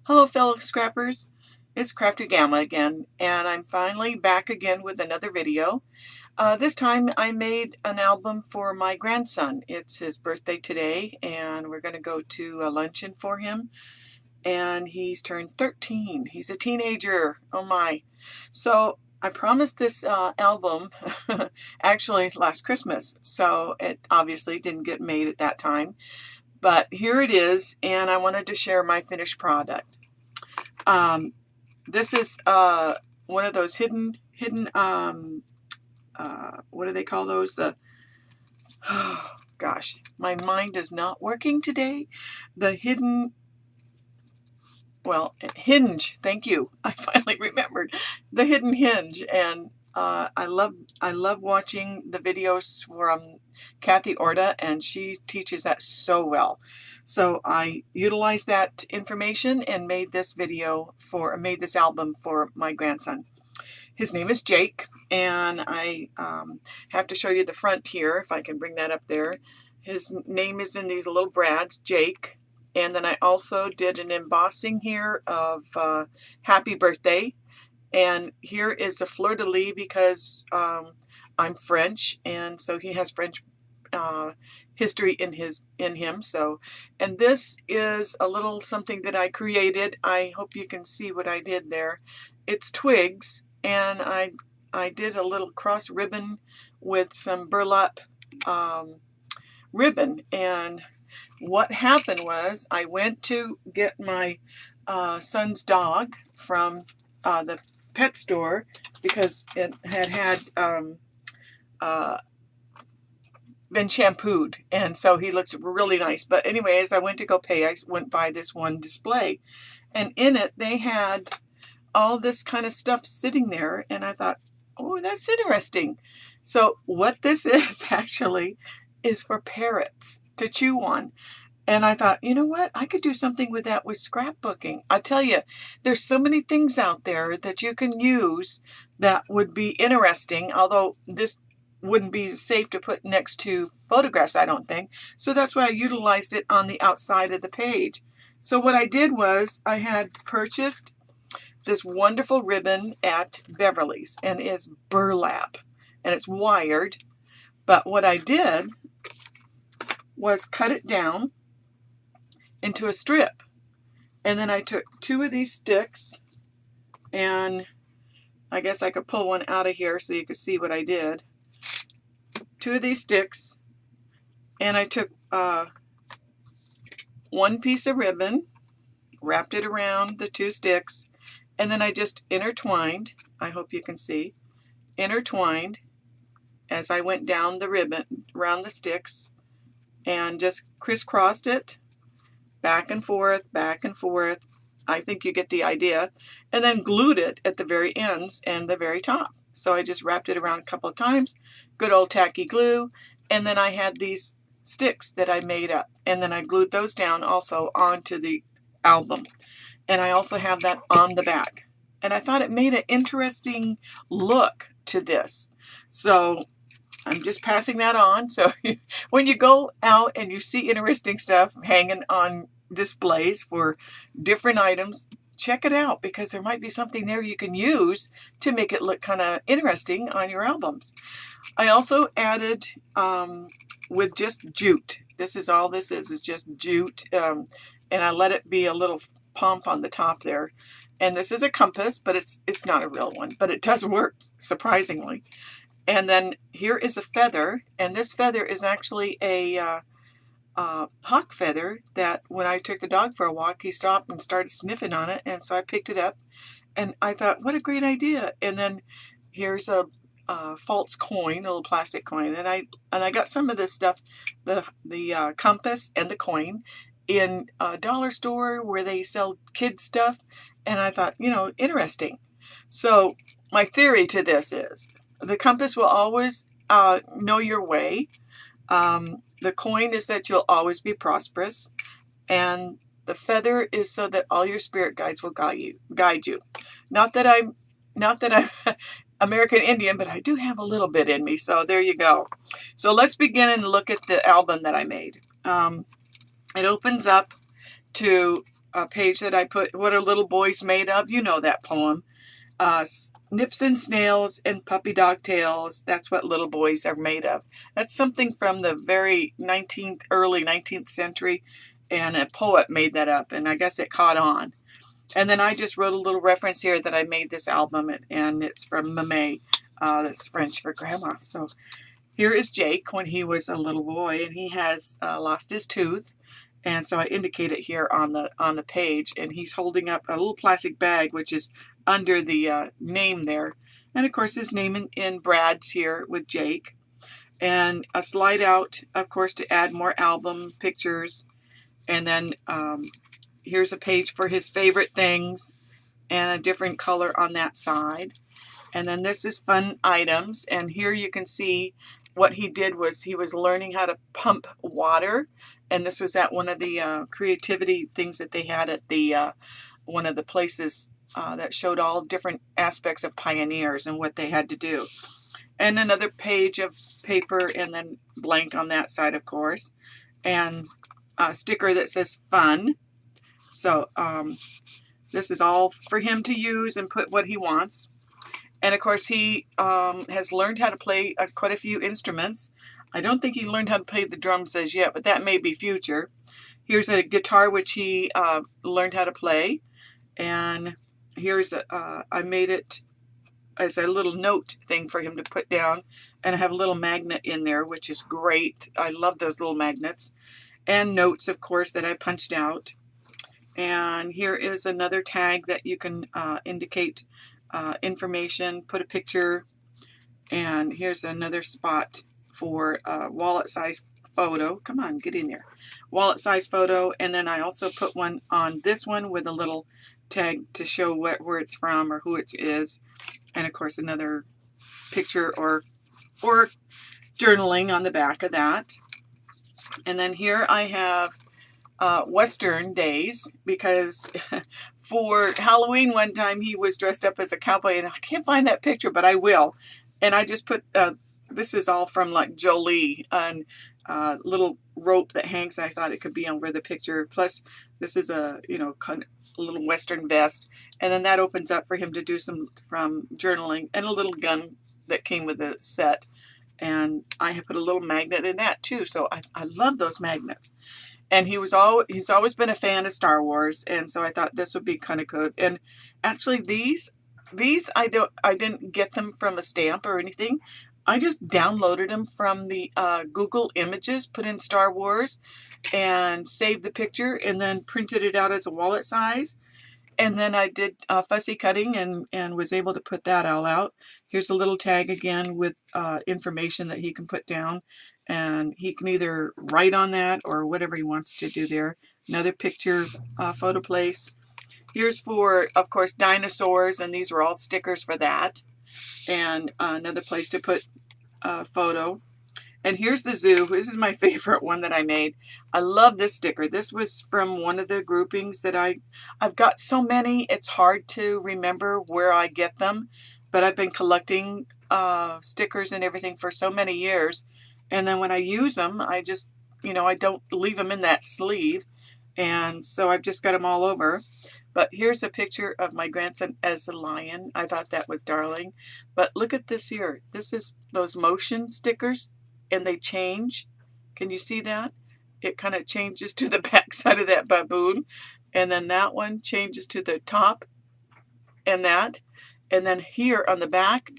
Hello fellow scrappers, it's Crafty Gamma again, and I'm finally back again with another video. This time I made an album for my grandson. It's his birthday today, and we're going to go to a luncheon for him, and he's turned 13. He's a teenager, oh my. So I promised this album actually last Christmas, so it obviously didn't get made at that time. But here it is, and I wanted to share my finished product. This is one of those hidden, what do they call those? Oh, gosh, my mind is not working today. The hidden, well, hinge, thank you. I finally remembered. The hidden hinge, and I love watching the videos from Kathy Orta, and she teaches that so well. So I utilized that information and made this album for my grandson. His name is Jake, and I have to show you the front here, if I can bring that up there. His name is in these little brads, Jake. And then I also did an embossing here of happy birthday. And here is a fleur-de-lis because I'm French, and so he has French history in him. So, and this is a little something that I created. I hope you can see what I did there. It's twigs, and I did a little cross ribbon with some burlap ribbon. And what happened was I went to get my son's dog from the pet store because it had been shampooed, and so he looks really nice. But anyway, as I went to go pay, I went by this one display, and in it they had all this kind of stuff sitting there, and I thought, oh, that's interesting. So what this is actually is for parrots to chew on. And I thought, you know what? I could do something with that with scrapbooking. I tell you, there's so many things out there that you can use that would be interesting, although this wouldn't be safe to put next to photographs, I don't think. So that's why I utilized it on the outside of the page. So what I did was I had purchased this wonderful ribbon at Beverly's, and it's burlap, and it's wired. But what I did was cut it down into a strip, and then I took two of these sticks, and I guess I could pull one out of here so you could see what I did. Two of these sticks, and I took one piece of ribbon, wrapped it around the two sticks, and then I just intertwined, I hope you can see, intertwined as I went down the ribbon around the sticks, and just crisscrossed it back and forth, back and forth. I think you get the idea. And then glued it at the very ends and the very top. So I just wrapped it around a couple of times, good old tacky glue, and then I had these sticks that I made up, and then I glued those down also onto the album. And I also have that on the back. And I thought it made an interesting look to this. So I'm just passing that on. So when you go out and you see interesting stuff hanging on displays for different items, check it out, because there might be something there you can use to make it look kind of interesting on your albums. I also added with just jute. This is all this is just jute, and I let it be a little pump on the top there. And this is a compass, but it's not a real one, but it does work surprisingly. And then here is a feather, and this feather is actually a hawk feather that when I took the dog for a walk, he stopped and started sniffing on it, and so I picked it up, and I thought, what a great idea. And then here's a false coin, a little plastic coin, and I got some of this stuff, the compass and the coin, in a dollar store where they sell kids stuff, and I thought, interesting. So my theory to this is the compass will always know your way. The coin is that you'll always be prosperous, and the feather is so that all your spirit guides will guide you. Not that I'm American Indian, but I do have a little bit in me. So there you go. So let's begin and look at the album that I made. It opens up to page that I put, What Are Little Boys Made Of? You know that poem. Nips and snails and puppy dog tails, that's what little boys are made of. That's something from the very early 19th century, and a poet made that up, and I guess it caught on. And then I just wrote a little reference here that I made this album, and it's from Mamé. That's French for grandma. So here is Jake when he was a little boy, and he has lost his tooth. And so I indicate it here on the page, and he's holding up a little plastic bag, which is under the name there. And of course his name in Brad's here with Jake. And a slide out, of course, to add more album pictures. And then here's a page for his favorite things and a different color on that side. And then this is fun items. And here you can see what he did was he was learning how to pump water. And this was at one of the creativity things that they had at the one of the places that showed all different aspects of pioneers and what they had to do. And another page of paper, and then blank on that side, of course. And a sticker that says fun. So this is all for him to use and put what he wants. And of course he has learned how to play quite a few instruments. I don't think he learned how to play the drums as yet, but that may be future. Here's a guitar which he learned how to play. And here's I made it as a little note thing for him to put down. And I have a little magnet in there, which is great. I love those little magnets. And notes, of course, that I punched out. And here is another tag that you can indicate information, put a picture. And here's another spot for wallet size photo. Come on, get in there. Wallet size photo. And then I also put one on this one with a little tag to show where it's from or who it is. And of course another picture or journaling on the back of that. And then here I have Western days, because for Halloween one time he was dressed up as a cowboy, and I can't find that picture, but I will. And I just put this is all from like Jolie, and little rope that hangs, and I thought it could be over the picture. Plus this is a kind of a little Western vest, and then that opens up for him to do some from journaling, and a little gun that came with the set. And I have put a little magnet in that too, so I love those magnets. And he's always been a fan of Star Wars, and so I thought this would be kind of good. And actually these I didn't get them from a stamp or anything. I just downloaded them from the Google Images, put in Star Wars, and saved the picture, and then printed it out as a wallet size. And then I did fussy cutting and was able to put that all out. Here's a little tag again with information that he can put down. And he can either write on that or whatever he wants to do there. Another picture photo place. Here's for, of course, dinosaurs, and these were all stickers for that. And another place to put a photo. And here's the zoo. This is my favorite one that I made. I love this sticker. This was from one of the groupings that I've got so many, it's hard to remember where I get them. But I've been collecting stickers and everything for so many years. And then when I use them, I just, I don't leave them in that sleeve. And so I've just got them all over. But here's a picture of my grandson as a lion. I thought that was darling. But look at this here. This is those motion stickers, and they change. Can you see that? It kind of changes to the back side of that baboon. And then that one changes to the top and that. And then here on the back,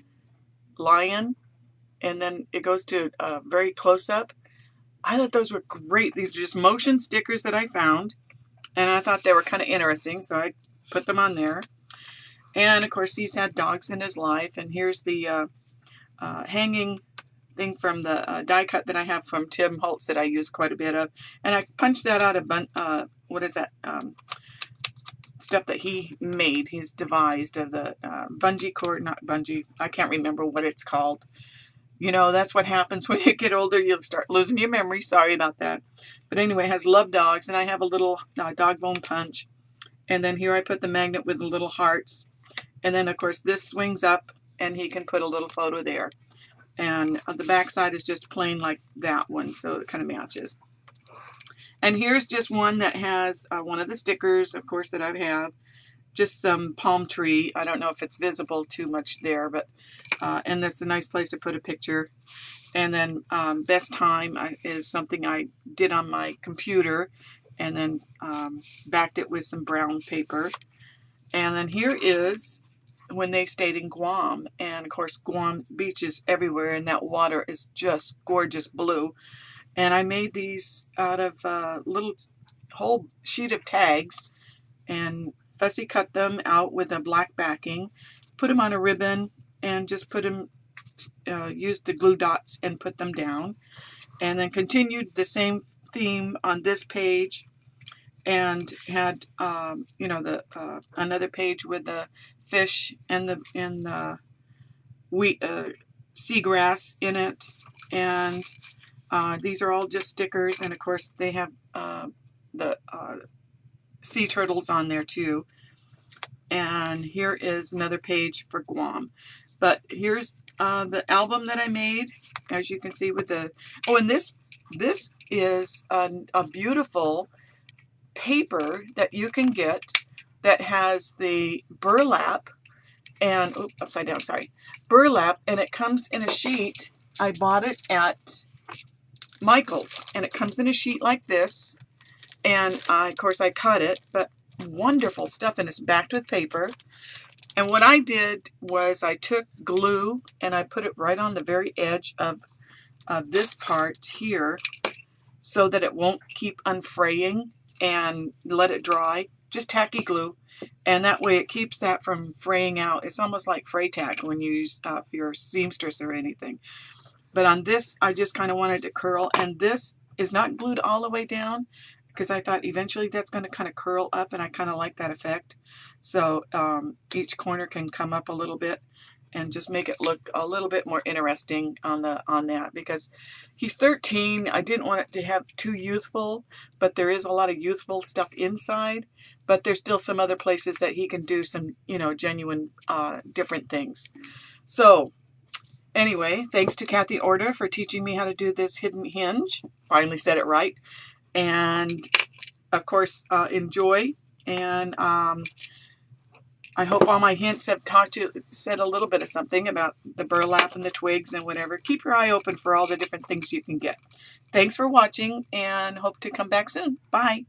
lion. And then it goes to very close up. I thought those were great. These are just motion stickers that I found. And I thought they were kind of interesting, so I put them on there. And of course, he's had dogs in his life. And here's the hanging thing from the die cut that I have from Tim Holtz that I use quite a bit of. And I punched that out of, what is that? Stuff that he made. He's devised of the bungee cord, not bungee. I can't remember what it's called. That's what happens when you get older. You'll start losing your memory. Sorry about that. But anyway, it has Love Dogs, and I have a little dog bone punch. And then here I put the magnet with the little hearts. And then, of course, this swings up, and he can put a little photo there. And the back side is just plain like that one, so it kind of matches. And here's just one that has one of the stickers, of course, that I have. Just some palm tree. I don't know if it's visible too much there, but and that's a nice place to put a picture. And then best time is something I did on my computer, and then backed it with some brown paper. And then here is when they stayed in Guam, and of course Guam beaches everywhere, and that water is just gorgeous blue. And I made these out of little whole sheet of tags, and fussy cut them out with a black backing, put them on a ribbon, and just put them, used the glue dots and put them down, and then continued the same theme on this page, and had the another page with the fish and the wheat seagrass in it, and these are all just stickers, and of course they have the sea turtles on there too. And here is another page for Guam. But here's the album that I made, as you can see with the, oh, and this is a beautiful paper that you can get that has the burlap and, oops, upside down, sorry, burlap, and it comes in a sheet. I bought it at Michael's, and it comes in a sheet like this, and of course I cut it, but wonderful stuff, and it's backed with paper. And what I did was I took glue and I put it right on the very edge of this part here so that it won't keep unfraying, and let it dry. Just tacky glue, and that way it keeps that from fraying out. It's almost like fray tack when you use if you're a seamstress or anything. But on this, I just kind of wanted to curl, and this is not glued all the way down because I thought eventually that's going to kind of curl up, and I kind of like that effect. So each corner can come up a little bit and just make it look a little bit more interesting on that, because he's 13. I didn't want it to have too youthful, but there is a lot of youthful stuff inside, but there's still some other places that he can do some genuine different things. So anyway, thanks to Kathy Order for teaching me how to do this hidden hinge. Finally said it right. And of course, enjoy. And I hope all my hints have said a little bit of something about the burlap and the twigs and whatever. Keep your eye open for all the different things you can get. Thanks for watching, and hope to come back soon. Bye.